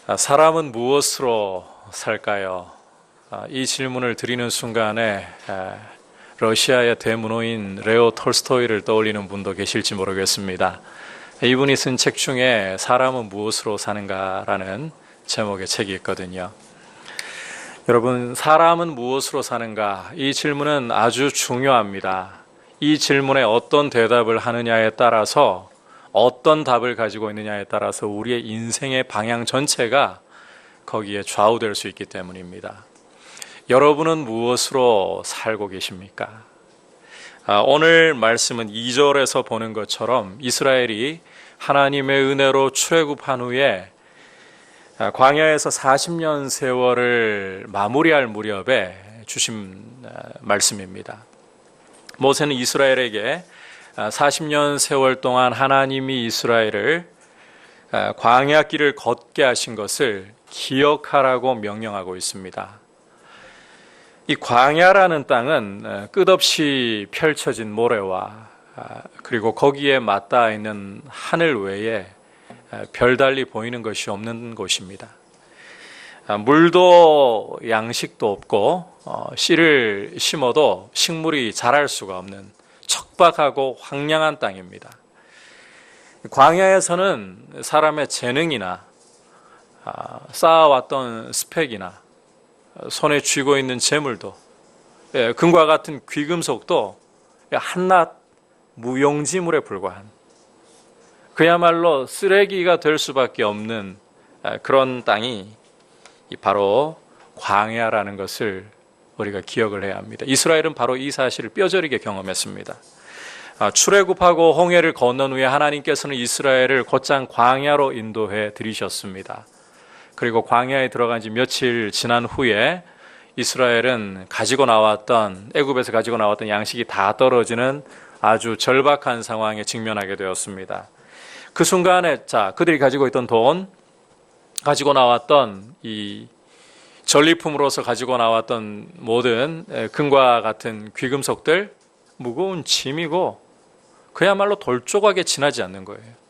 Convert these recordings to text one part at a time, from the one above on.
사람은 무엇으로 살까요? 이 질문을 드리는 순간에 러시아의 대문호인 레오 톨스토이를 떠올리는 분도 계실지 모르겠습니다. 이분이 쓴 책 중에 사람은 무엇으로 사는가라는 제목의 책이 있거든요. 여러분, 사람은 무엇으로 사는가? 이 질문은 아주 중요합니다. 이 질문에 어떤 대답을 하느냐에 따라서, 어떤 답을 가지고 있느냐에 따라서 우리의 인생의 방향 전체가 거기에 좌우될 수 있기 때문입니다. 여러분은 무엇으로 살고 계십니까? 오늘 말씀은 2절에서 보는 것처럼 이스라엘이 하나님의 은혜로 출애굽한 후에 광야에서 40년 세월을 마무리할 무렵에 주신 말씀입니다. 모세는 이스라엘에게 40년 세월 동안 하나님이 이스라엘을 광야길을 걷게 하신 것을 기억하라고 명령하고 있습니다. 이 광야라는 땅은 끝없이 펼쳐진 모래와 그리고 거기에 맞닿아 있는 하늘 외에 별달리 보이는 것이 없는 곳입니다. 물도 양식도 없고 씨를 심어도 식물이 자랄 수가 없는 척박하고 황량한 땅입니다. 광야에서는 사람의 재능이나 쌓아왔던 스펙이나 손에 쥐고 있는 재물도 금과 같은 귀금속도 한낱 무용지물에 불과한 그야말로 쓰레기가 될 수밖에 없는 그런 땅이 바로 광야라는 것을 우리가 기억을 해야 합니다. 이스라엘은 바로 이 사실을 뼈저리게 경험했습니다. 출애굽하고 홍해를 건넌 후에 하나님께서는 이스라엘을 곧장 광야로 인도해 들이셨습니다. 그리고 광야에 들어간 지 며칠 지난 후에 이스라엘은 애굽에서 가지고 나왔던 양식이 다 떨어지는 아주 절박한 상황에 직면하게 되었습니다. 그 순간에 그들이 가지고 있던 돈, 가지고 나왔던 이 전리품으로서 가지고 나왔던 모든 금과 같은 귀금속들, 무거운 짐이고 그야말로 돌조각에 지나지 않는 거예요.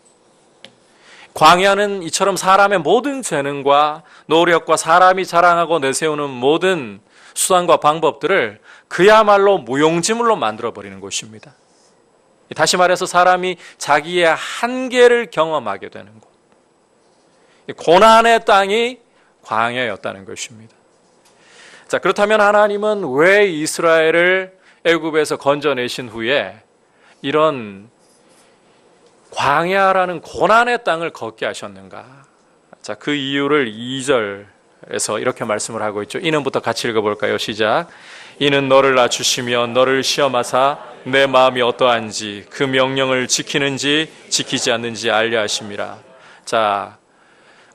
광야는 이처럼 사람의 모든 재능과 노력과 사람이 자랑하고 내세우는 모든 수단과 방법들을 그야말로 무용지물로 만들어버리는 곳입니다. 다시 말해서 사람이 자기의 한계를 경험하게 되는 곳. 고난의 땅이 광야였다는 것입니다. 그렇다면 하나님은 왜 이스라엘을 애굽에서 건져내신 후에 이런 광야라는 고난의 땅을 걷게 하셨는가? 그 이유를 2절에서 이렇게 말씀을 하고 있죠. 이는부터 같이 읽어볼까요? 시작. 이는 너를 낮추시며 너를 시험하사 내 마음이 어떠한지 그 명령을 지키는지 지키지 않는지 알려 하심이라.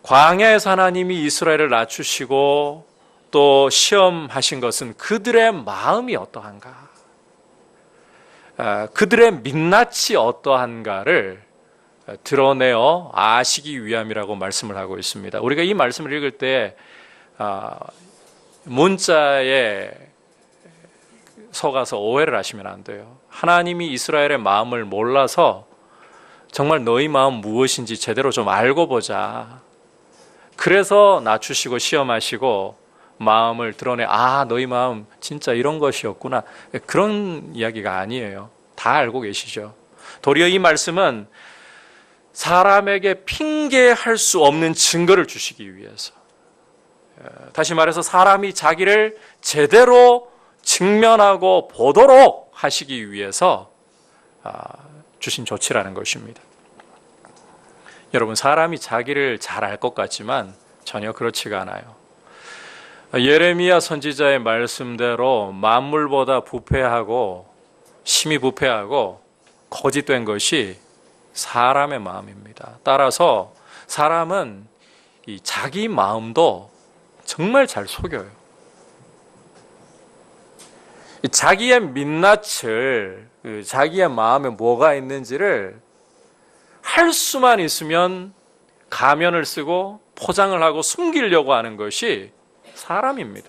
광야에서 하나님이 이스라엘을 낮추시고 또 시험하신 것은 그들의 마음이 어떠한가? 그들의 민낯이 어떠한가를 드러내어 아시기 위함이라고 말씀을 하고 있습니다. 우리가 이 말씀을 읽을 때 문자에 속아서 오해를 하시면 안 돼요. 하나님이 이스라엘의 마음을 몰라서 정말 너희 마음 무엇인지 제대로 좀 알고 보자. 그래서 낮추시고 시험하시고 마음을 드러내 너희 마음 진짜 이런 것이었구나. 그런 이야기가 아니에요. 다 알고 계시죠. 도리어 이 말씀은 사람에게 핑계할 수 없는 증거를 주시기 위해서, 다시 말해서 사람이 자기를 제대로 직면하고 보도록 하시기 위해서 주신 조치라는 것입니다. 여러분, 사람이 자기를 잘 알 것 같지만 전혀 그렇지가 않아요. 예레미야 선지자의 말씀대로 만물보다 부패하고 심히 부패하고 거짓된 것이 사람의 마음입니다. 따라서 사람은 이 자기 마음도 정말 잘 속여요. 자기의 민낯을, 자기의 마음에 뭐가 있는지를 할 수만 있으면 가면을 쓰고 포장을 하고 숨기려고 하는 것이 사람입니다.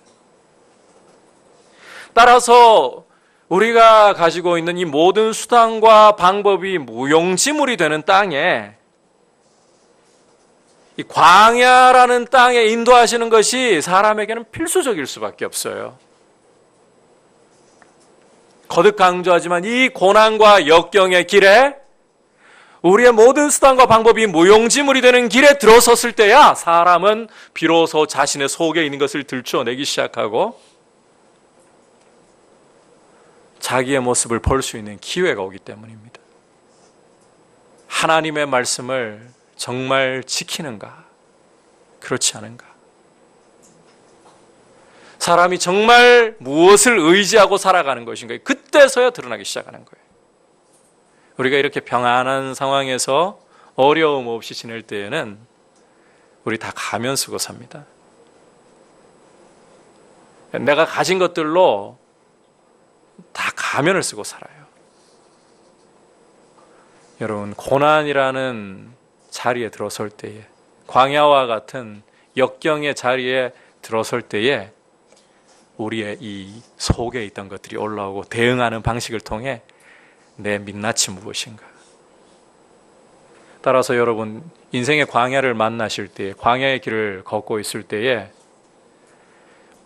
따라서 우리가 가지고 있는 이 모든 수단과 방법이 무용지물이 되는 땅에 이 광야라는 땅에 인도하시는 것이 사람에게는 필수적일 수밖에 없어요. 거듭 강조하지만 이 고난과 역경의 길에 우리의 모든 수단과 방법이 무용지물이 되는 길에 들어섰을 때야 사람은 비로소 자신의 속에 있는 것을 들추어내기 시작하고 자기의 모습을 볼 수 있는 기회가 오기 때문입니다. 하나님의 말씀을 정말 지키는가? 그렇지 않은가? 사람이 정말 무엇을 의지하고 살아가는 것인가? 그때서야 드러나기 시작하는 거예요. 우리가 이렇게 평안한 상황에서 어려움 없이 지낼 때에는 우리 다 가면 쓰고 삽니다. 내가 가진 것들로 다 가면을 쓰고 살아요. 여러분, 고난이라는 자리에 들어설 때에, 광야와 같은 역경의 자리에 들어설 때에 우리의 이 속에 있던 것들이 올라오고 대응하는 방식을 통해 내 민낯이 무엇인가? 따라서 여러분, 인생의 광야를 만나실 때, 광야의 길을 걷고 있을 때에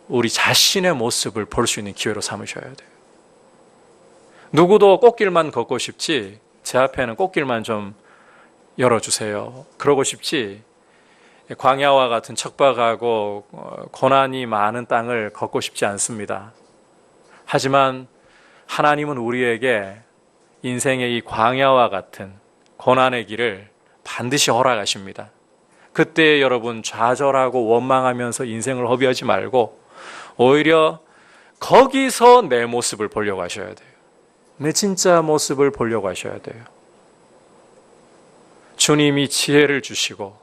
우리 자신의 모습을 볼 수 있는 기회로 삼으셔야 돼요. 누구도 꽃길만 걷고 싶지, 제 앞에는 꽃길만 좀 열어주세요. 그러고 싶지, 광야와 같은 척박하고 고난이 많은 땅을 걷고 싶지 않습니다. 하지만 하나님은 우리에게 인생의 이 광야와 같은 고난의 길을 반드시 허락하십니다. 그때 여러분 좌절하고 원망하면서 인생을 허비하지 말고 오히려 거기서 내 모습을 보려고 하셔야 돼요. 내 진짜 모습을 보려고 하셔야 돼요. 주님이 지혜를 주시고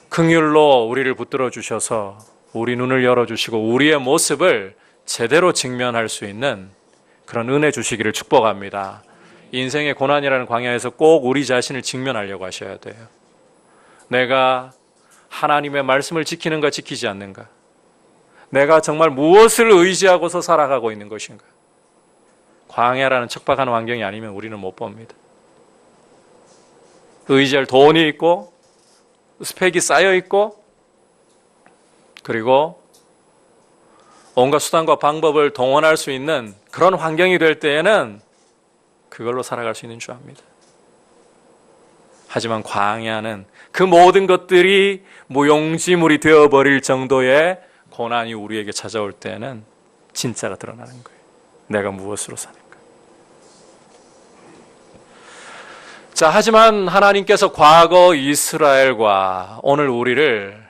긍휼로 우리를 붙들어 주셔서 우리 눈을 열어주시고 우리의 모습을 제대로 직면할 수 있는 그런 은혜 주시기를 축복합니다. 인생의 고난이라는 광야에서 꼭 우리 자신을 직면하려고 하셔야 돼요. 내가 하나님의 말씀을 지키는가 지키지 않는가? 내가 정말 무엇을 의지하고서 살아가고 있는 것인가? 광야라는 척박한 환경이 아니면 우리는 못 봅니다. 의지할 돈이 있고 스펙이 쌓여 있고 그리고 온갖 수단과 방법을 동원할 수 있는 그런 환경이 될 때에는 그걸로 살아갈 수 있는 줄 압니다. 하지만 광야는 그 모든 것들이 무용지물이 되어버릴 정도의 고난이 우리에게 찾아올 때는 진짜가 드러나는 거예요. 내가 무엇으로 사는가. 자, 하지만 하나님께서 과거 이스라엘과 오늘 우리를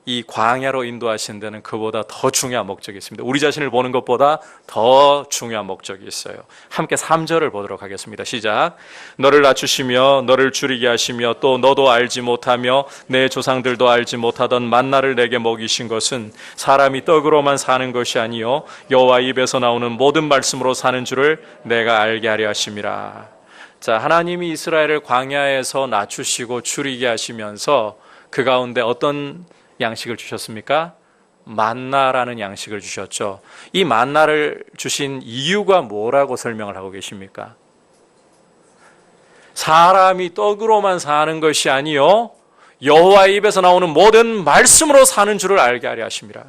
이 광야로 인도하신 데는 그보다 더 중요한 목적이 있습니다. 우리 자신을 보는 것보다 더 중요한 목적이 있어요. 함께 3절을 보도록 하겠습니다. 시작. 너를 낮추시며 너를 줄이게 하시며 또 너도 알지 못하며 내 조상들도 알지 못하던 만나를 내게 먹이신 것은 사람이 떡으로만 사는 것이 아니요 여호와 입에서 나오는 모든 말씀으로 사는 줄을 내가 알게 하려 하심이라. 자, 하나님이 이스라엘을 광야에서 낮추시고 줄이게 하시면서 그 가운데 어떤 양식을 주셨습니까? 만나라는 양식을 주셨죠. 이 만나를 주신 이유가 뭐라고 설명을 하고 계십니까? 사람이 떡으로만 사는 것이 아니요 여호와의 입에서 나오는 모든 말씀으로 사는 줄을 알게 하려 하심이라.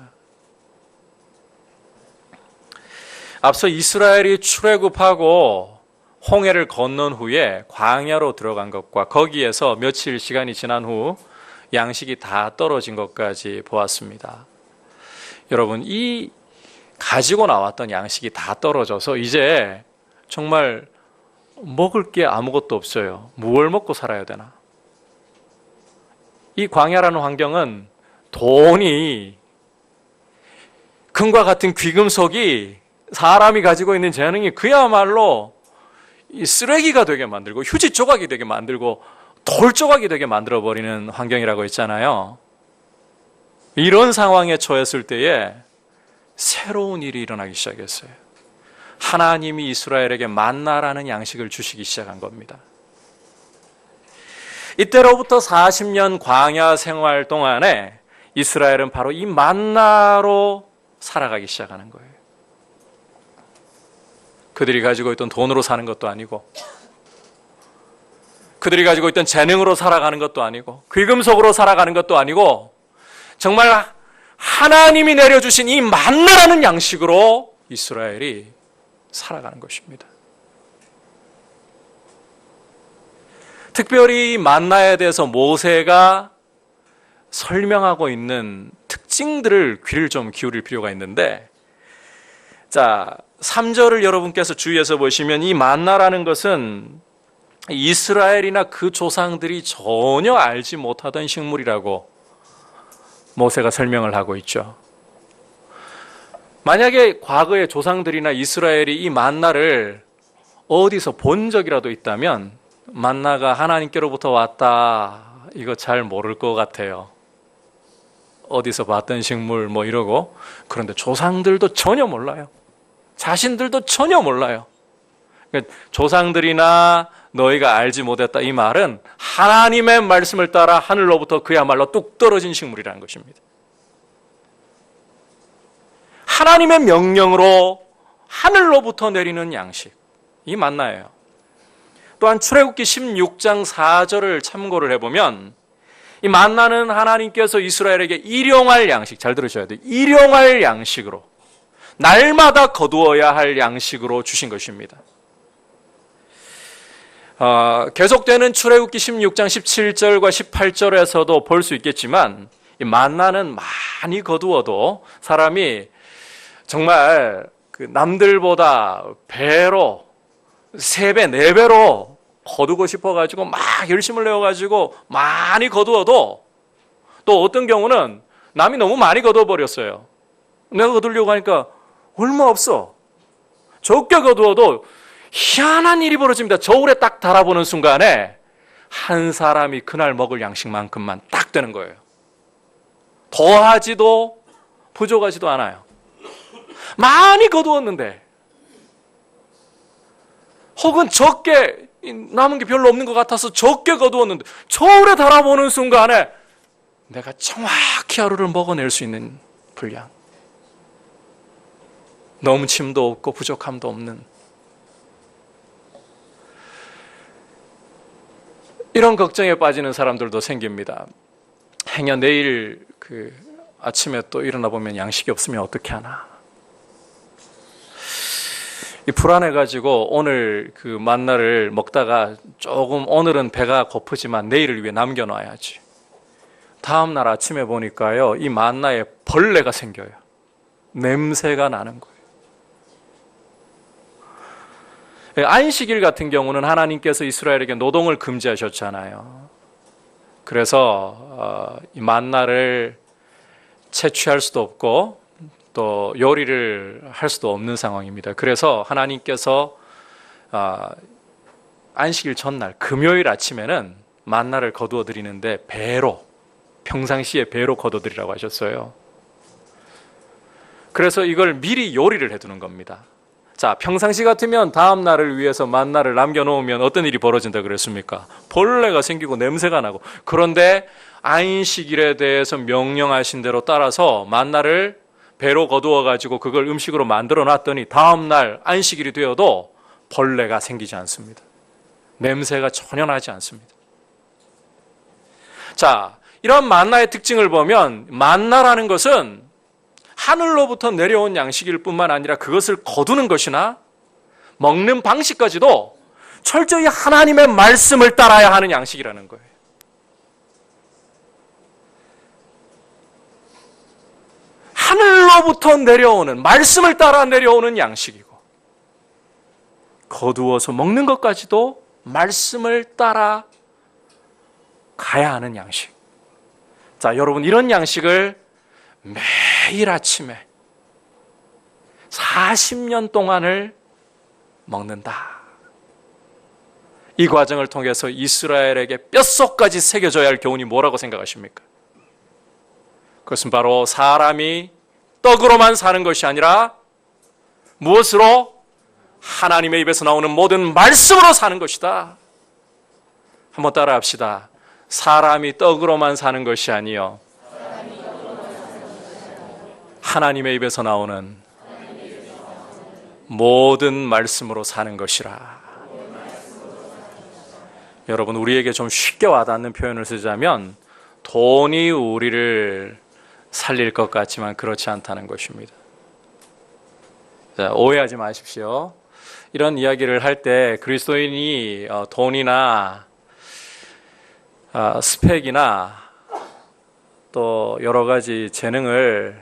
앞서 이스라엘이 출애굽하고 홍해를 건넌 후에 광야로 들어간 것과 거기에서 며칠 시간이 지난 후 양식이 다 떨어진 것까지 보았습니다. 여러분, 이 가지고 나왔던 양식이 다 떨어져서 이제 정말 먹을 게 아무것도 없어요. 뭘 먹고 살아야 되나? 이 광야라는 환경은 돈이 금과 같은 귀금속이 사람이 가지고 있는 재능이 그야말로 이 쓰레기가 되게 만들고 휴지 조각이 되게 만들고 돌 조각이 되게 만들어버리는 환경이라고 했잖아요. 이런 상황에 처했을 때에 새로운 일이 일어나기 시작했어요. 하나님이 이스라엘에게 만나라는 양식을 주시기 시작한 겁니다. 이때로부터 40년 광야 생활 동안에 이스라엘은 바로 이 만나로 살아가기 시작하는 거예요. 그들이 가지고 있던 돈으로 사는 것도 아니고 그들이 가지고 있던 재능으로 살아가는 것도 아니고 귀금속으로 살아가는 것도 아니고 정말 하나님이 내려주신 이 만나라는 양식으로 이스라엘이 살아가는 것입니다. 특별히 만나에 대해서 모세가 설명하고 있는 특징들을 귀를 좀 기울일 필요가 있는데, 자, 3절을 여러분께서 주의해서 보시면 이 만나라는 것은 이스라엘이나 그 조상들이 전혀 알지 못하던 식물이라고 모세가 설명을 하고 있죠. 만약에 과거의 조상들이나 이스라엘이 이 만나를 어디서 본 적이라도 있다면 만나가 하나님께로부터 왔다 이거 잘 모를 것 같아요. 어디서 봤던 식물 뭐 이러고. 그런데 조상들도 전혀 몰라요. 자신들도 전혀 몰라요. 조상들이나 너희가 알지 못했다 이 말은 하나님의 말씀을 따라 하늘로부터 그야말로 뚝 떨어진 식물이라는 것입니다. 하나님의 명령으로 하늘로부터 내리는 양식, 이 만나예요. 또한 출애굽기 16장 4절을 참고를 해보면 이 만나는 하나님께서 이스라엘에게 일용할 양식, 잘 들으셔야 돼요. 일용할 양식으로, 날마다 거두어야 할 양식으로 주신 것입니다. 계속되는 출애굽기 16장 17절과 18절에서도 볼 수 있겠지만 이 만나는 많이 거두어도 사람이 정말 그 남들보다 배로 3배, 4배로 거두고 싶어가지고 막 열심을 내어가지고 많이 거두어도 또 어떤 경우는 남이 너무 많이 거두어버렸어요. 내가 거두려고 하니까 얼마 없어. 적게 거두어도 희한한 일이 벌어집니다. 저울에 딱 달아보는 순간에 한 사람이 그날 먹을 양식만큼만 딱 되는 거예요. 더하지도 부족하지도 않아요. 많이 거두었는데 혹은 적게 남은 게 별로 없는 것 같아서 적게 거두었는데 저울에 달아보는 순간에 내가 정확히 하루를 먹어낼 수 있는 분량, 넘침도 없고 부족함도 없는 이런 걱정에 빠지는 사람들도 생깁니다. 행여 내일 아침에 또 일어나 보면 양식이 없으면 어떻게 하나. 불안해가지고 오늘 그 만나를 먹다가 조금 오늘은 배가 고프지만 내일을 위해 남겨놔야지. 다음 날 아침에 보니까요, 이 만나에 벌레가 생겨요. 냄새가 나는 거예요. 안식일 같은 경우는 하나님께서 이스라엘에게 노동을 금지하셨잖아요. 그래서 이 만나를 채취할 수도 없고 또 요리를 할 수도 없는 상황입니다. 그래서 하나님께서 안식일 전날 금요일 아침에는 만나를 거두어 드리는데 배로, 평상시에 배로 거두어 드리라고 하셨어요. 그래서 이걸 미리 요리를 해두는 겁니다. 자, 평상시 같으면 다음 날을 위해서 만나를 남겨놓으면 어떤 일이 벌어진다 그랬습니까? 벌레가 생기고 냄새가 나고. 그런데 안식일에 대해서 명령하신 대로 따라서 만나를 배로 거두어 가지고 그걸 음식으로 만들어 놨더니 다음 날 안식일이 되어도 벌레가 생기지 않습니다. 냄새가 전혀 나지 않습니다. 자, 이런 만나의 특징을 보면 만나라는 것은 하늘로부터 내려온 양식일 뿐만 아니라 그것을 거두는 것이나 먹는 방식까지도 철저히 하나님의 말씀을 따라야 하는 양식이라는 거예요. 하늘로부터 내려오는, 말씀을 따라 내려오는 양식이고 거두어서 먹는 것까지도 말씀을 따라 가야 하는 양식. 자, 여러분, 이런 양식을 매일 아침에 40년 동안을 먹는다. 이 과정을 통해서 이스라엘에게 뼛속까지 새겨져야 할 교훈이 뭐라고 생각하십니까? 그것은 바로 사람이 떡으로만 사는 것이 아니라 무엇으로? 하나님의 입에서 나오는 모든 말씀으로 사는 것이다. 한번 따라 합시다. 사람이 떡으로만 사는 것이 아니요, 하나님의 입에서 나오는 모든 말씀으로 사는 것이라. 여러분, 우리에게 좀 쉽게 와닿는 표현을 쓰자면 돈이 우리를 살릴 것 같지만 그렇지 않다는 것입니다. 자, 오해하지 마십시오. 이런 이야기를 할 때 그리스도인이 돈이나 스펙이나 또 여러 가지 재능을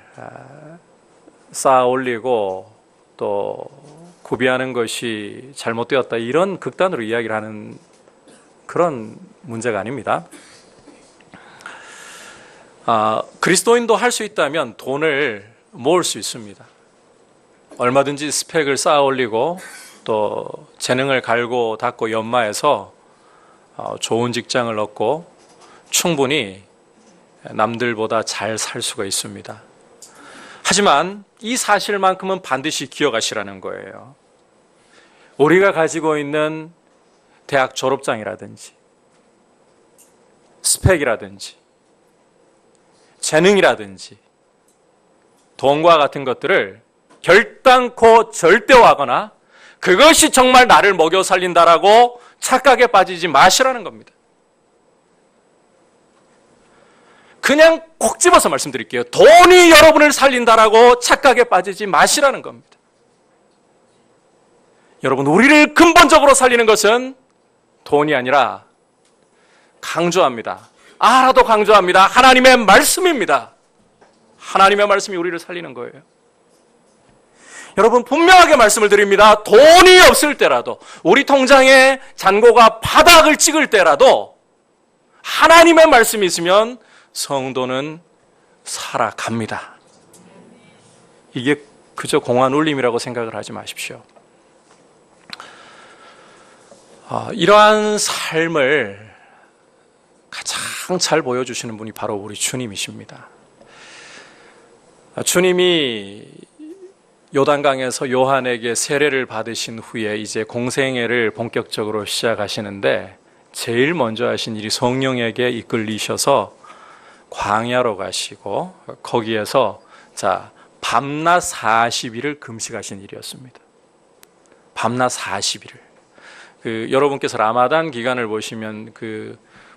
쌓아 올리고 또 구비하는 것이 잘못되었다, 이런 극단으로 이야기를 하는 그런 문제가 아닙니다. 그리스도인도 할 수 있다면 돈을 모을 수 있습니다. 얼마든지 스펙을 쌓아 올리고 또 재능을 갈고 닦고 연마해서 좋은 직장을 얻고 충분히 남들보다 잘 살 수가 있습니다. 하지만 이 사실만큼은 반드시 기억하시라는 거예요. 우리가 가지고 있는 대학 졸업장이라든지 스펙이라든지 재능이라든지 돈과 같은 것들을 결단코 절대화하거나 그것이 정말 나를 먹여 살린다라고 착각에 빠지지 마시라는 겁니다. 그냥 콕 집어서 말씀드릴게요. 돈이 여러분을 살린다라고 착각에 빠지지 마시라는 겁니다. 여러분, 우리를 근본적으로 살리는 것은 돈이 아니라, 강조합니다. 알아도 강조합니다. 하나님의 말씀입니다. 하나님의 말씀이 우리를 살리는 거예요. 여러분, 분명하게 말씀을 드립니다. 돈이 없을 때라도, 우리 통장에 잔고가 바닥을 찍을 때라도 하나님의 말씀이 있으면 성도는 살아갑니다. 이게 그저 공안 울림이라고 생각을 하지 마십시오. 이러한 삶을 가장 잘 보여주시는 분이 바로 우리 주님이십니다. 주님이 요단강에서 요한에게 세례를 받으신 후에 이제 공생애를 본격적으로 시작하시는데, 제일 먼저 하신 일이 성령에게 이끌리셔서 광야로 가시고 거기에서 밤낮 40일을 금식하신 일이었습니다. 밤낮 40일을. 여러분께서 라마단 기간을 보시면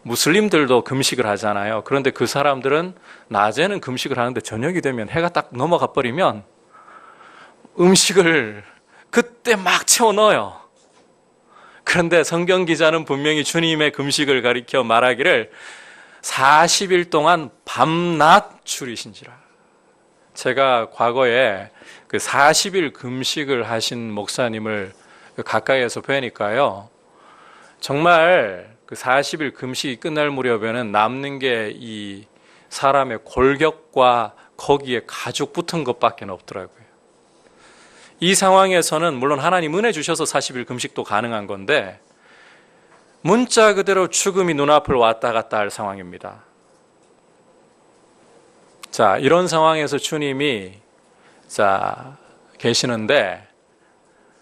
무슬림들도 금식을 하잖아요. 그런데 그 사람들은 낮에는 금식을 하는데 저녁이 되면 해가 딱 넘어가 버리면 음식을 그때 막 채워 넣어요. 그런데 성경 기자는 분명히 주님의 금식을 가리켜 말하기를 40일 동안 밤낮 줄이신지라. 제가 과거에 40일 금식을 하신 목사님을 가까이에서 뵈니까요, 정말 40일 금식이 끝날 무렵에는 남는 게 이 사람의 골격과 거기에 가죽 붙은 것밖에 없더라고요. 이 상황에서는 물론 하나님 은혜 주셔서 40일 금식도 가능한 건데, 문자 그대로 죽음이 눈앞을 왔다 갔다 할 상황입니다. 이런 상황에서 주님이 계시는데,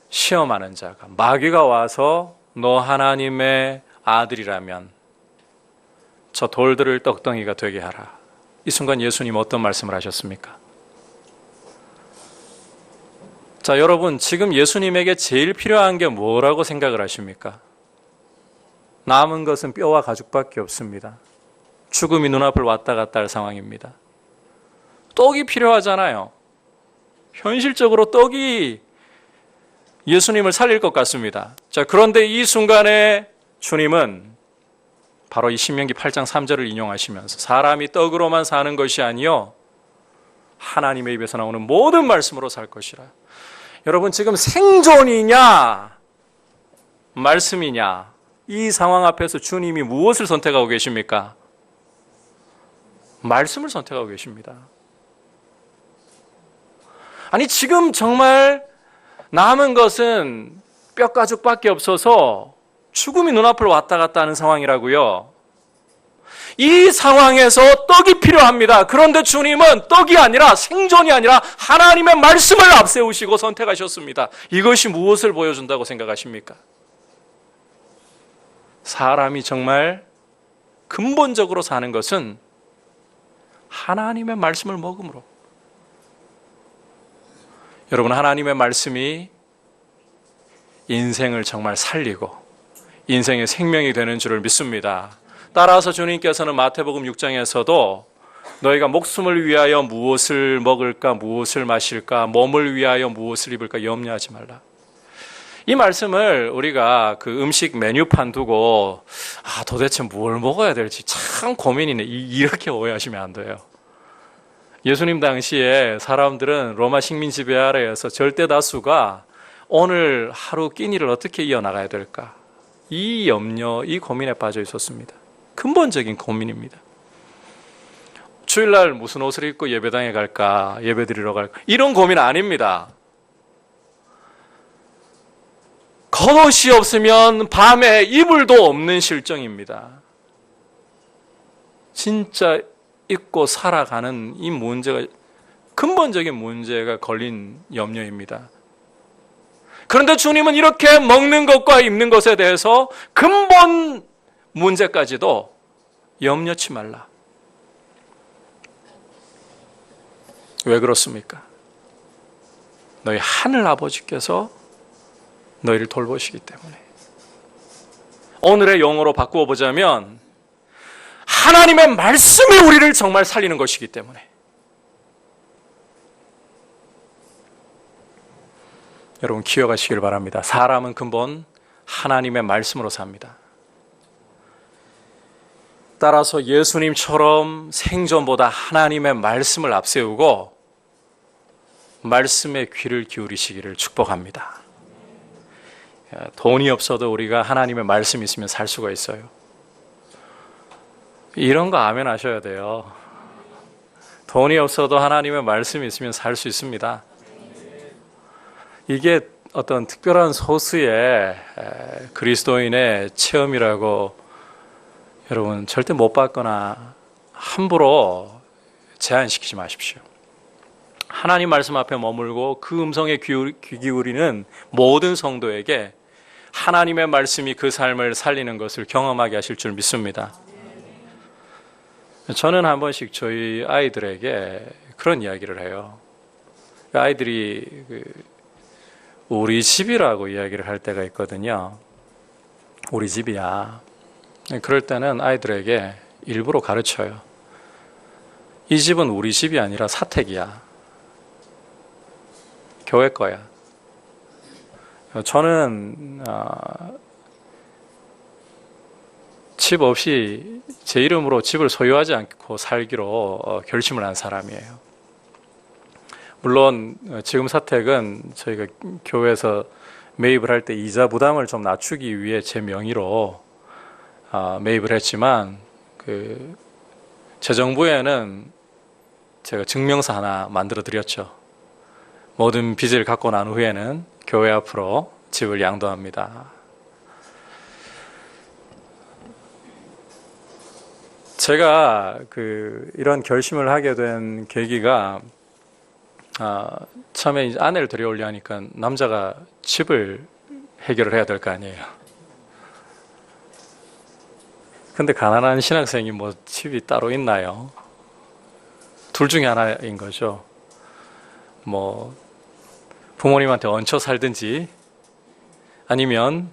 시험하는 자가, 마귀가 와서 너 하나님의 아들이라면 저 돌들을 떡덩이가 되게 하라. 이 순간 예수님 어떤 말씀을 하셨습니까? 여러분, 지금 예수님에게 제일 필요한 게 뭐라고 생각을 하십니까? 남은 것은 뼈와 가죽밖에 없습니다. 죽음이 눈앞을 왔다 갔다 할 상황입니다. 떡이 필요하잖아요. 현실적으로 떡이 예수님을 살릴 것 같습니다. 그런데 이 순간에 주님은 바로 이 신명기 8장 3절을 인용하시면서 사람이 떡으로만 사는 것이 아니요 하나님의 입에서 나오는 모든 말씀으로 살 것이라. 여러분, 지금 생존이냐 말씀이냐, 이 상황 앞에서 주님이 무엇을 선택하고 계십니까? 말씀을 선택하고 계십니다. 아니, 지금 정말 남은 것은 뼈가죽밖에 없어서 죽음이 눈앞을 왔다 갔다 하는 상황이라고요. 이 상황에서 떡이 필요합니다. 그런데 주님은 떡이 아니라, 생존이 아니라 하나님의 말씀을 앞세우시고 선택하셨습니다. 이것이 무엇을 보여준다고 생각하십니까? 사람이 정말 근본적으로 사는 것은 하나님의 말씀을 먹음으로. 여러분, 하나님의 말씀이 인생을 정말 살리고 인생의 생명이 되는 줄을 믿습니다. 따라서 주님께서는 마태복음 6장에서도 너희가 목숨을 위하여 무엇을 먹을까, 무엇을 마실까, 몸을 위하여 무엇을 입을까 염려하지 말라. 이 말씀을 우리가 그 음식 메뉴판 두고 도대체 뭘 먹어야 될지 참 고민이네, 이렇게 오해하시면 안 돼요. 예수님 당시에 사람들은 로마 식민 지배 아래에서 절대 다수가 오늘 하루 끼니를 어떻게 이어나가야 될까, 이 염려, 이 고민에 빠져 있었습니다. 근본적인 고민입니다. 주일날 무슨 옷을 입고 예배당에 갈까, 예배 드리러 갈까, 이런 고민 아닙니다. 겉옷이 없으면 밤에 이불도 없는 실정입니다. 진짜 입고 살아가는 이 문제가, 근본적인 문제가 걸린 염려입니다. 그런데 주님은 이렇게 먹는 것과 입는 것에 대해서 근본 문제까지도 염려치 말라. 왜 그렇습니까? 너희 하늘 아버지께서 너희를 돌보시기 때문에. 오늘의 용어로 바꾸어 보자면 하나님의 말씀이 우리를 정말 살리는 것이기 때문에. 여러분 기억하시길 바랍니다. 사람은 근본 하나님의 말씀으로 삽니다. 따라서 예수님처럼 생존보다 하나님의 말씀을 앞세우고 말씀에 귀를 기울이시기를 축복합니다. 돈이 없어도 우리가 하나님의 말씀이 있으면 살 수가 있어요. 이런 거 아멘 하셔야 돼요. 돈이 없어도 하나님의 말씀이 있으면 살 수 있습니다. 이게 어떤 특별한 소수의 그리스도인의 체험이라고 여러분 절대 못 받거나 함부로 제한시키지 마십시오. 하나님 말씀 앞에 머물고 그 음성에 귀 기울이는 모든 성도에게 하나님의 말씀이 그 삶을 살리는 것을 경험하게 하실 줄 믿습니다. 저는 한 번씩 저희 아이들에게 그런 이야기를 해요. 아이들이 우리 집이라고 이야기를 할 때가 있거든요. 우리 집이야. 그럴 때는 아이들에게 일부러 가르쳐요. 이 집은 우리 집이 아니라 사택이야. 교회 거야. 저는 집 없이 제 이름으로 집을 소유하지 않고 살기로 결심을 한 사람이에요. 물론 지금 사택은 저희가 교회에서 매입을 할 때 이자 부담을 좀 낮추기 위해 제 명의로 매입을 했지만 재정부에는 제가 증명서 하나 만들어 드렸죠. 모든 빚을 갚고 난 후에는 교회 앞으로 집을 양도합니다. 제가 이런 결심을 하게 된 계기가 처음에 이제 아내를 데려오려 하니까 남자가 집을 해결을 해야 될 거 아니에요. 근데 가난한 신학생이 뭐 집이 따로 있나요? 둘 중에 하나인 거죠. 뭐 부모님한테 얹혀 살든지 아니면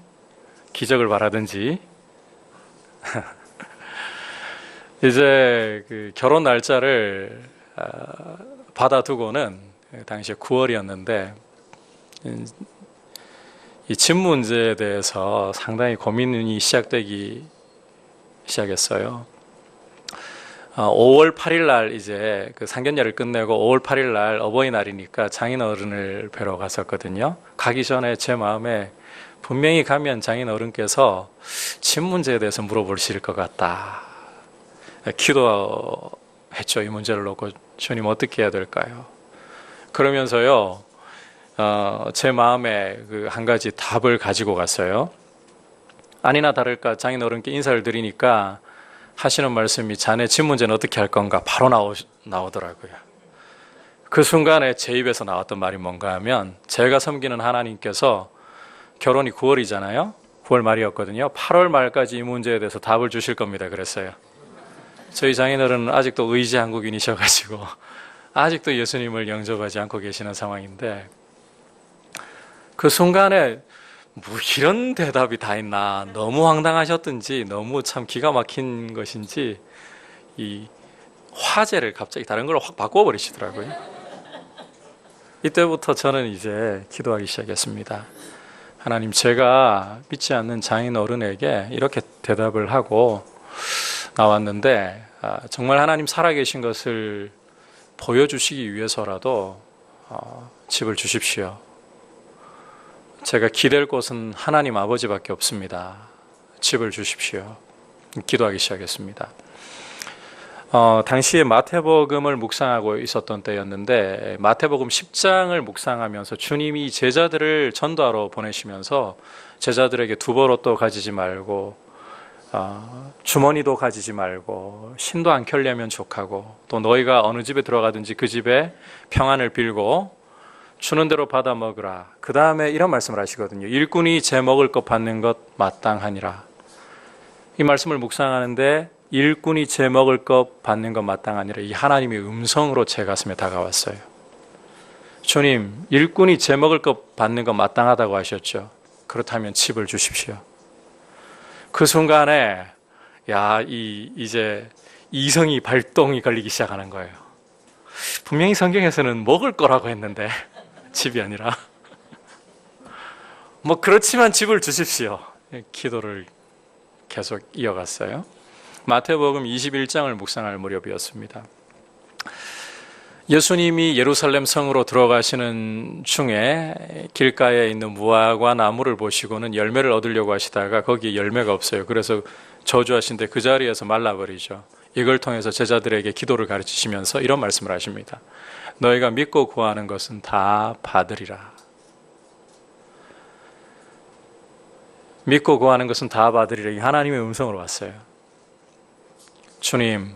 기적을 바라든지. 이제 결혼 날짜를 받아두고는 당시에 9월이었는데 이 집 문제에 대해서 상당히 고민이 시작되기 시작했어요. 5월 8일 날 이제 상견례를 끝내고 5월 8일 날 어버이날이니까 장인어른을 뵈러 갔었거든요. 가기 전에 제 마음에 분명히 가면 장인어른께서 집 문제에 대해서 물어보실 것 같다. 기도했죠. 이 문제를 놓고 주님 어떻게 해야 될까요? 그러면서요, 제 마음에 한 가지 답을 가지고 갔어요. 아니나 다를까 장인어른께 인사를 드리니까 하시는 말씀이 자네 집 문제는 어떻게 할 건가 바로 나오더라고요. 그 순간에 제 입에서 나왔던 말이 뭔가 하면 제가 섬기는 하나님께서 결혼이 9월이잖아요. 9월 말이었거든요. 8월 말까지 이 문제에 대해서 답을 주실 겁니다. 그랬어요. 저희 장인어른은 아직도 의지 한국인이셔가지고 아직도 예수님을 영접하지 않고 계시는 상황인데 그 순간에 뭐 이런 대답이 다 있나. 너무 황당하셨든지 너무 참 기가 막힌 것인지 이 화제를 갑자기 다른 걸로 확 바꿔버리시더라고요. 이때부터 저는 이제 기도하기 시작했습니다. 하나님, 제가 믿지 않는 장인 어른에게 이렇게 대답을 하고 나왔는데 정말 하나님 살아계신 것을 보여주시기 위해서라도 집을 주십시오. 제가 기댈 곳은 하나님 아버지밖에 없습니다. 집을 주십시오. 기도하기 시작했습니다. 당시에 마태복음을 묵상하고 있었던 때였는데 마태복음 10장을 묵상하면서 주님이 제자들을 전도하러 보내시면서 제자들에게 두버릇도 가지지 말고 주머니도 가지지 말고 신도 안 켤려면 족하고 또 너희가 어느 집에 들어가든지 그 집에 평안을 빌고 주는 대로 받아 먹으라. 그 다음에 이런 말씀을 하시거든요. 일꾼이 제 먹을 것 받는 것 마땅하니라. 이 말씀을 묵상하는데 일꾼이 제 먹을 것 받는 것 마땅하니라. 이 하나님의 음성으로 제 가슴에 다가왔어요. 주님, 일꾼이 제 먹을 것 받는 것 마땅하다고 하셨죠. 그렇다면 집을 주십시오. 그 순간에 이제 이성이 발동이 걸리기 시작하는 거예요. 분명히 성경에서는 먹을 거라고 했는데 집이 아니라 뭐 그렇지만 집을 주십시오. 기도를 계속 이어갔어요. 마태복음 21장을 묵상할 무렵이었습니다. 예수님이 예루살렘 성으로 들어가시는 중에 길가에 있는 무화과 나무를 보시고는 열매를 얻으려고 하시다가 거기에 열매가 없어요. 그래서 저주하신데 그 자리에서 말라버리죠. 이걸 통해서 제자들에게 기도를 가르치시면서 이런 말씀을 하십니다. 너희가 믿고 구하는 것은 다 받으리라. 믿고 구하는 것은 다 받으리라. 이 하나님의 음성으로 왔어요. 주님,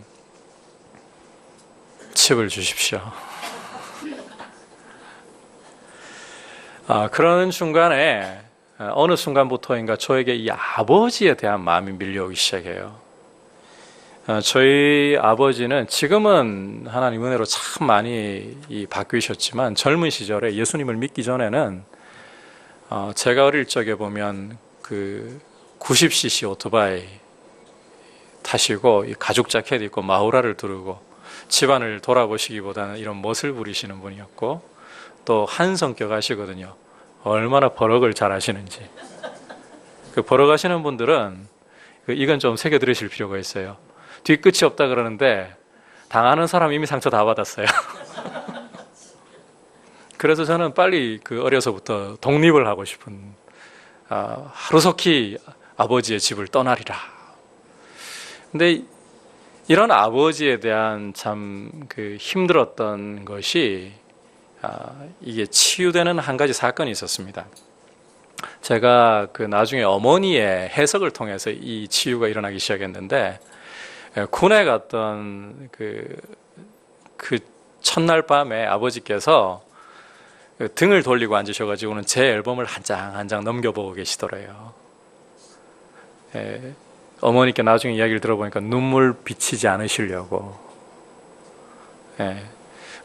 집을 주십시오. 그러는 중간에 어느 순간부터인가 저에게 이 아버지에 대한 마음이 밀려오기 시작해요. 저희 아버지는 지금은 하나님 은혜로 참 많이 바뀌셨지만 젊은 시절에 예수님을 믿기 전에는 제가 어릴 적에 보면 그 90cc 오토바이 타시고 가죽 자켓 입고 마우라를 두르고 집안을 돌아보시기보다는 이런 멋을 부리시는 분이었고 또 한 성격 하시거든요. 얼마나 버럭을 잘 하시는지. 그 버럭 하시는 분들은 이건 좀 새겨 들으실 필요가 있어요. 뒤끝이 없다 그러는데 당하는 사람 이미 상처 다 받았어요. 그래서 저는 빨리 어려서부터 독립을 하고 싶은 하루속히 아버지의 집을 떠나리라. 근데 이런 아버지에 대한 참 힘들었던 것이 이게 치유되는 한 가지 사건이 있었습니다. 제가 나중에 어머니의 해석을 통해서 이 치유가 일어나기 시작했는데 군에 갔던 그 첫날 밤에 아버지께서 등을 돌리고 앉으셔가지고는 제 앨범을 한 장 한 장 넘겨보고 계시더래요. 어머니께 나중에 이야기를 들어보니까 눈물 비치지 않으시려고.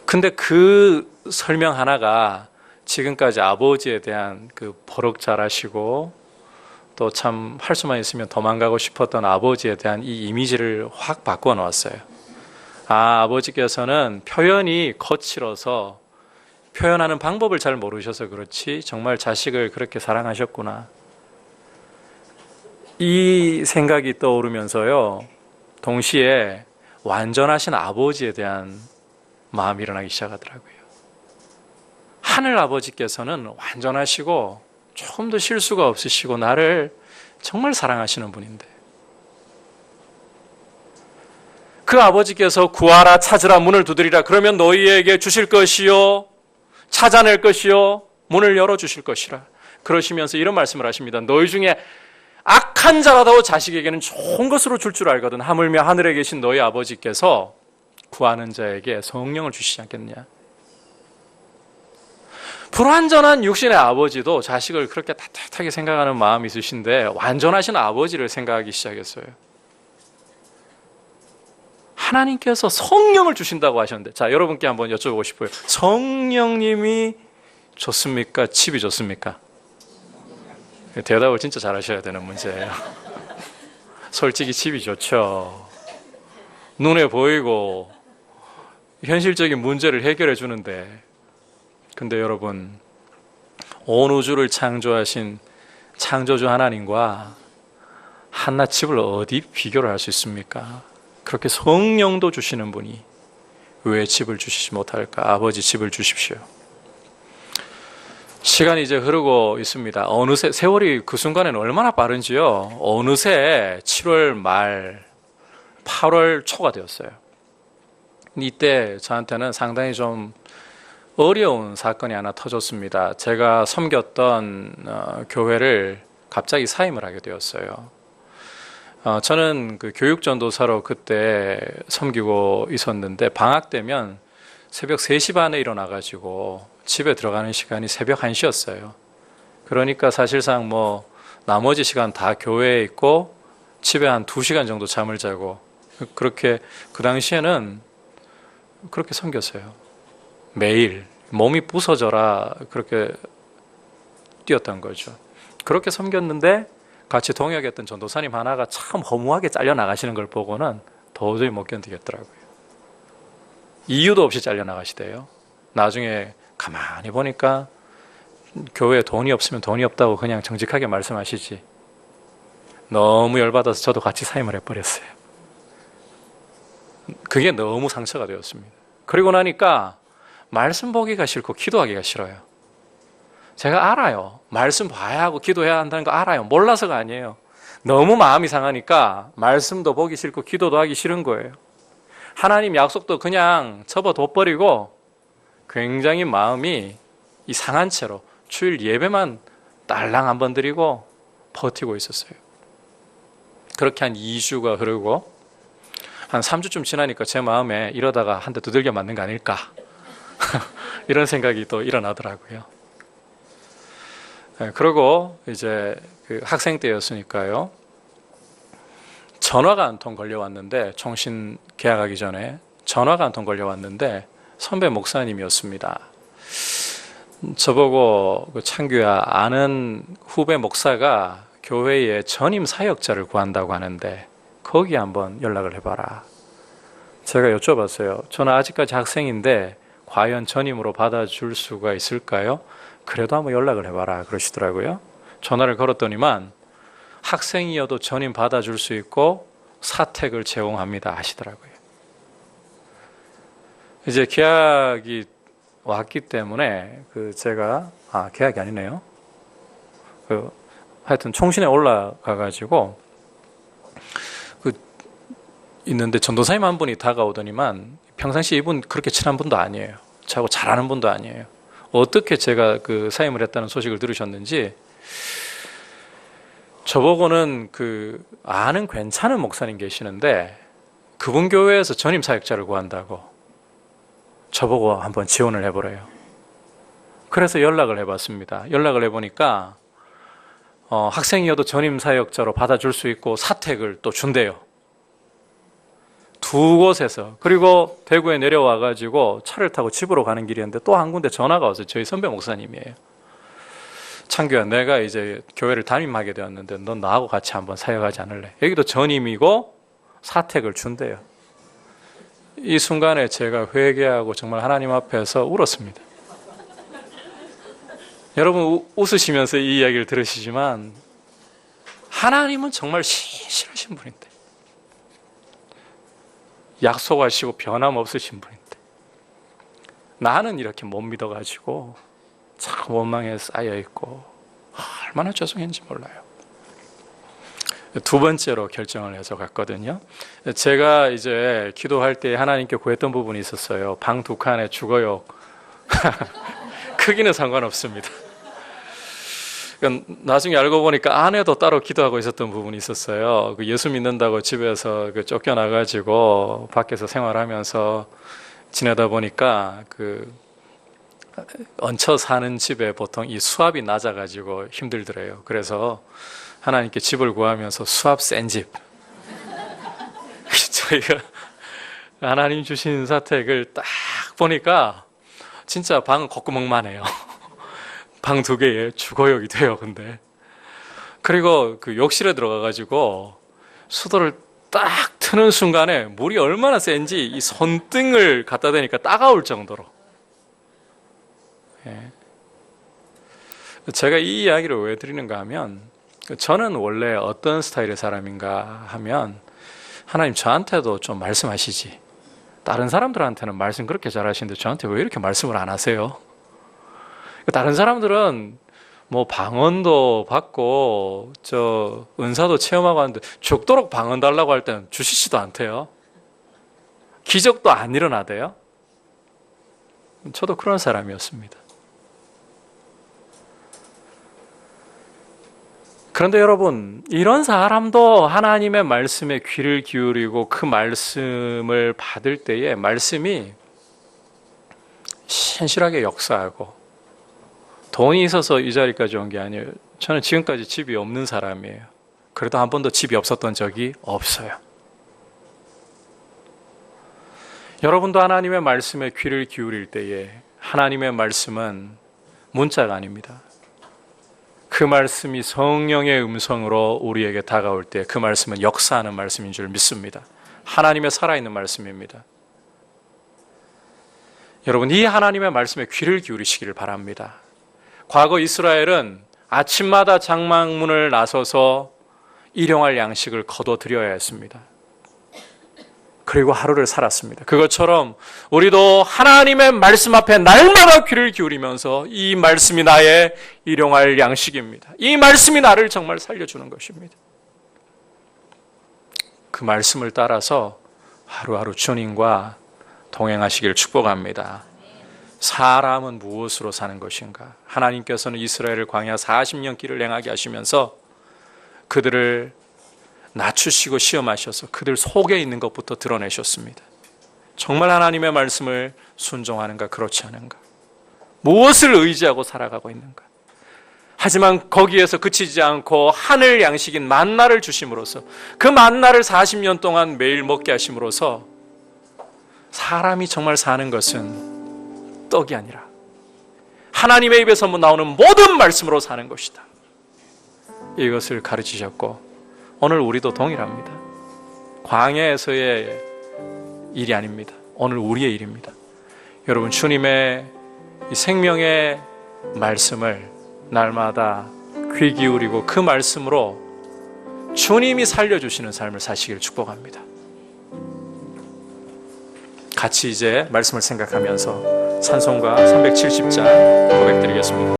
근데 그 설명 하나가 지금까지 아버지에 대한 버럭 잘하시고 또 참 할 수만 있으면 도망가고 싶었던 아버지에 대한 이 이미지를 확 바꿔 놓았어요. 아버지께서는 표현이 거칠어서 표현하는 방법을 잘 모르셔서 그렇지 정말 자식을 그렇게 사랑하셨구나. 이 생각이 떠오르면서요, 동시에 완전하신 아버지에 대한 마음이 일어나기 시작하더라고요. 하늘 아버지께서는 완전하시고 조금도 실수가 없으시고 나를 정말 사랑하시는 분인데 그 아버지께서 구하라 찾으라 문을 두드리라 그러면 너희에게 주실 것이요 찾아낼 것이요 문을 열어주실 것이라 그러시면서 이런 말씀을 하십니다. 너희 중에 악한 자라도 자식에게는 좋은 것으로 줄 줄 알거든 하물며 하늘에 계신 너희 아버지께서 구하는 자에게 성령을 주시지 않겠느냐. 불완전한 육신의 아버지도 자식을 그렇게 따뜻하게 생각하는 마음이 있으신데 완전하신 아버지를 생각하기 시작했어요. 하나님께서 성령을 주신다고 하셨는데 자, 여러분께 한번 여쭤보고 싶어요. 성령님이 좋습니까? 집이 좋습니까? 대답을 진짜 잘하셔야 되는 문제예요. 솔직히 집이 좋죠. 눈에 보이고 현실적인 문제를 해결해 주는데, 근데 여러분, 온 우주를 창조하신 창조주 하나님과 한낱 집을 어디 비교를 할 수 있습니까? 그렇게 성령도 주시는 분이 왜 집을 주시지 못할까? 아버지, 집을 주십시오. 시간이 이제 흐르고 있습니다. 어느새 세월이 그 순간에는 얼마나 빠른지요. 어느새 7월 말 8월 초가 되었어요. 이때 저한테는 상당히 좀 어려운 사건이 하나 터졌습니다. 제가 섬겼던 교회를 갑자기 사임을 하게 되었어요. 저는 그 교육전도사로 그때 섬기고 있었는데, 방학 되면 새벽 3시 반에 일어나가지고 집에 들어가는 시간이 새벽 1시였어요. 그러니까 사실상 뭐 나머지 시간 다 교회에 있고 집에 한 2시간 정도 잠을 자고, 그렇게 그 당시에는 그렇게 섬겼어요. 매일 몸이 부서져라 그렇게 뛰었던 거죠. 그렇게 섬겼는데 같이 동역했던 전도사님 하나가 참 허무하게 잘려나가시는 걸 보고는 도저히 못 견디겠더라고요. 이유도 없이 잘려나가시대요. 나중에 가만히 보니까 교회에 돈이 없으면 돈이 없다고 그냥 정직하게 말씀하시지, 너무 열받아서 저도 같이 사임을 해버렸어요. 그게 너무 상처가 되었습니다. 그리고 나니까 말씀 보기가 싫고 기도하기가 싫어요. 제가 알아요. 말씀 봐야 하고 기도해야 한다는 거 알아요. 몰라서가 아니에요. 너무 마음이 상하니까 말씀도 보기 싫고 기도도 하기 싫은 거예요. 하나님 약속도 그냥 접어둬버리고 굉장히 마음이 상한 채로 주일 예배만 딸랑 한번 드리고 버티고 있었어요. 그렇게 한 2주가 흐르고 한 3주쯤 지나니까 제 마음에 이러다가 한 대 두들겨 맞는 거 아닐까 이런 생각이 또 일어나더라고요. 그리고 이제 그 학생 때였으니까요, 전화가 한 통 걸려왔는데, 총신 계약하기 전에 전화가 한 통 걸려왔는데 선배 목사님이었습니다. 저보고 창규야, 아는 후배 목사가 교회에 전임 사역자를 구한다고 하는데 거기 한번 연락을 해봐라. 제가 여쭤봤어요. 저는 아직까지 학생인데 과연 전임으로 받아줄 수가 있을까요? 그래도 한번 연락을 해봐라 그러시더라고요. 전화를 걸었더니만 학생이어도 전임 받아줄 수 있고 사택을 제공합니다 하시더라고요. 이제 계약이 왔기 때문에 제가 계약이 아니네요. 하여튼 총신에 올라가가지고 있는데 전도사님 한 분이 다가오더니만, 평상시 이분 그렇게 친한 분도 아니에요. 저하고 잘하는 분도 아니에요. 어떻게 제가 그 사임을 했다는 소식을 들으셨는지, 저보고는 아는 괜찮은 목사님 계시는데 그분 교회에서 전임 사역자를 구한다고 저보고 한번 지원을 해보래요. 그래서 연락을 해봤습니다. 연락을 해보니까 학생이어도 전임 사역자로 받아줄 수 있고 사택을 또 준대요. 두 곳에서. 그리고 대구에 내려와가지고 차를 타고 집으로 가는 길이었는데 또 한 군데 전화가 왔어요. 저희 선배 목사님이에요. 창규야, 내가 이제 교회를 담임하게 되었는데 넌 나하고 같이 한번 사역하지 않을래? 여기도 전임이고 사택을 준대요. 이 순간에 제가 회개하고 정말 하나님 앞에서 울었습니다. 여러분 웃으시면서 이 이야기를 들으시지만 하나님은 정말 신실하신 분인데, 약속하시고 변함없으신 분인데 나는 이렇게 못 믿어가지고 참 원망에 쌓여있고 얼마나 죄송했는지 몰라요. 두 번째로 결정을 해서 갔거든요. 제가 이제 기도할 때 하나님께 구했던 부분이 있었어요. 방 2칸에 주거욕. 크기는 상관없습니다. 나중에 알고 보니까 아내도 따로 기도하고 있었던 부분이 있었어요. 예수 믿는다고 집에서 쫓겨나가지고 밖에서 생활하면서 지내다 보니까 얹혀 사는 집에 보통 이 수압이 낮아가지고 힘들더래요. 그래서 하나님께 집을 구하면서 수압 센 집. 저희가 하나님 주신 사택을 딱 보니까 진짜 방은 콧구멍만 해요. 방 2개에 주거욕이 돼요. 근데 그리고 그 욕실에 들어가가지고 수도를 딱 트는 순간에 물이 얼마나 센지 이 손등을 갖다 대니까 따가울 정도로. 예. 제가 이 이야기를 왜 드리는가 하면, 저는 원래 어떤 스타일의 사람인가 하면, 하나님 저한테도 좀 말씀하시지. 다른 사람들한테는 말씀 그렇게 잘하시는데 저한테 왜 이렇게 말씀을 안 하세요? 다른 사람들은 뭐 방언도 받고 저 은사도 체험하고 하는데 죽도록 방언 달라고 할 때는 주시지도 않대요. 기적도 안 일어나대요. 저도 그런 사람이었습니다. 그런데 여러분, 이런 사람도 하나님의 말씀에 귀를 기울이고 그 말씀을 받을 때에 말씀이 신실하게 역사하고, 돈이 있어서 이 자리까지 온 게 아니에요. 저는 지금까지 집이 없는 사람이에요. 그래도 한 번도 집이 없었던 적이 없어요. 여러분도 하나님의 말씀에 귀를 기울일 때에 하나님의 말씀은 문자가 아닙니다. 그 말씀이 성령의 음성으로 우리에게 다가올 때 그 말씀은 역사하는 말씀인 줄 믿습니다. 하나님의 살아있는 말씀입니다. 여러분, 이 하나님의 말씀에 귀를 기울이시기를 바랍니다. 과거 이스라엘은 아침마다 장막문을 나서서 일용할 양식을 거둬들여야 했습니다. 그리고 하루를 살았습니다. 그것처럼 우리도 하나님의 말씀 앞에 날마다 귀를 기울이면서 이 말씀이 나의 일용할 양식입니다. 이 말씀이 나를 정말 살려주는 것입니다. 그 말씀을 따라서 하루하루 주님과 동행하시기를 축복합니다. 사람은 무엇으로 사는 것인가? 하나님께서는 이스라엘을 광야 40년 길을 행하게 하시면서 그들을 낮추시고 시험하셔서 그들 속에 있는 것부터 드러내셨습니다. 정말 하나님의 말씀을 순종하는가, 그렇지 않은가? 무엇을 의지하고 살아가고 있는가? 하지만 거기에서 그치지 않고 하늘 양식인 만나를 주심으로써, 그 만나를 40년 동안 매일 먹게 하심으로써 사람이 정말 사는 것은 떡이 아니라 하나님의 입에서 나오는 모든 말씀으로 사는 것이다. 이것을 가르치셨고, 오늘 우리도 동일합니다. 광야에서의 일이 아닙니다. 오늘 우리의 일입니다. 여러분, 주님의 이 생명의 말씀을 날마다 귀 기울이고 그 말씀으로 주님이 살려주시는 삶을 사시기를 축복합니다. 같이 이제 말씀을 생각하면서 찬송가 370장 고백드리겠습니다.